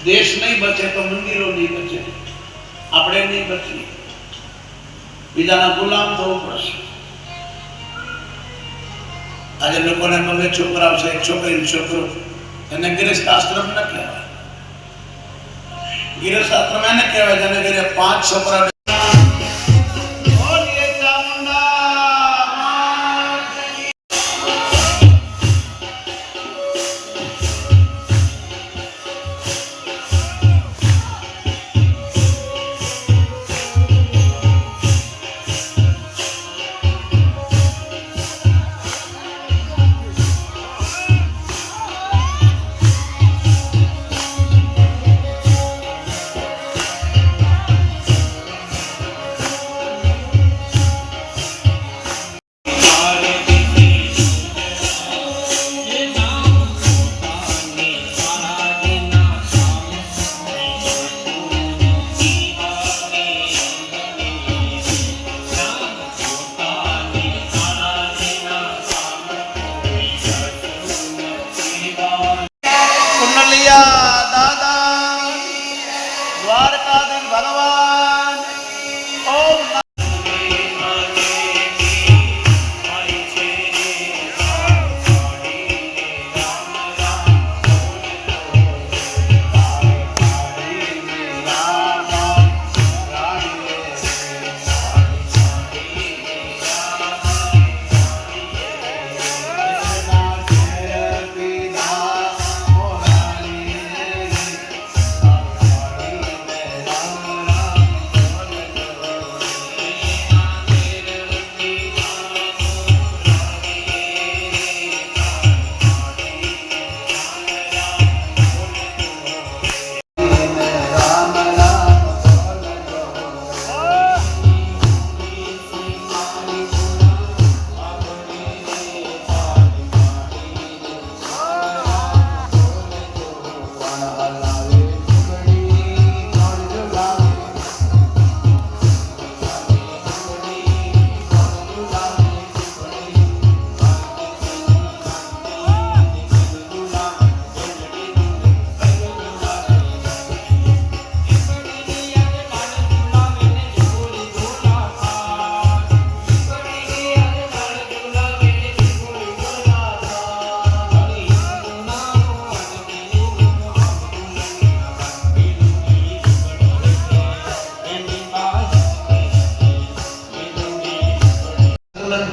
દેશ નહીં બચે તો મંદિરો નહીં બચે, આપણે નહીં બચીએ, બીજાના ગુલામ થવું પડશે. આજે લોકોને બબે છોકરાઓ છે, એક છોકરી છોકરો, એને ગૃહસ્થ આશ્રમ ન કહેવાય. ગૃહસ્થ આશ્રમ એને કહેવાય જેને ઘરે 5 છોકરા. દાદા દ્વારકાધીશ ભગવાન ઓમ.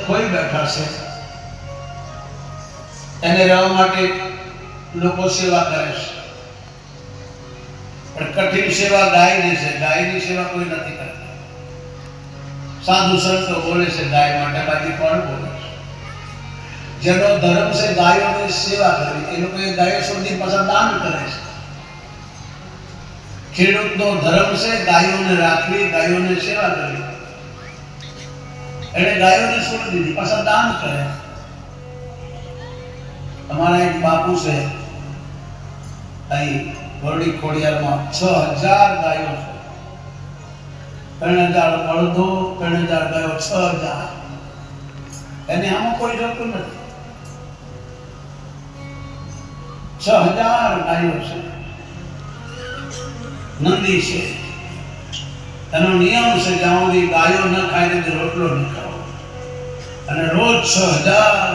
કોઈ બેઠા છે એને રહેવા માટે લોકો સેવા કરે છે, પણ કઠિન સેવા ગાયની છે. ગાયની સેવા કોઈ નથી કરતા. સાધુ સંતો બોલે છે ગાય માટે, બાકી કોણ બોલે છે? જેનો ધર્મ છે ગાયોની સેવા કરવી, એ લોકો એ ગાયો સુધી પાછા દાન કરે છે. ખેડૂતનો ધર્મ છે ગાયોને રાખવી, ગાયોને સેવા કરવી. એને ગાયોને છોડી દીધી, પાછા દાન કરે. અમારા એક બાપુ છે અહીં વરડી ખોડિયારમાં, 6000 ગાયો છે, 3000 બળદો, 3000 ગાયો, 6000. એને આમાં કોઈ જોતું નથી. 6000 ગાયો છે. નંદી છે, એનો નિયમ છે જ્યાં સુધી ગાયો ન ખાય તો રોટલો ન ખાવો. અને રોજ 6000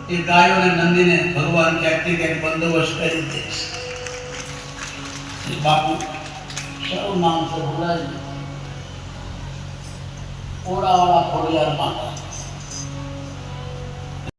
એ ગાયોને નંદીને ભગવાન ક્યાંકથી ક્યાંક બંદોબસ્ત કરી દે છે. બાપુ સૌ નામ છે ભૂલાય, ઓળાવાળા ખોડિયાર માતા.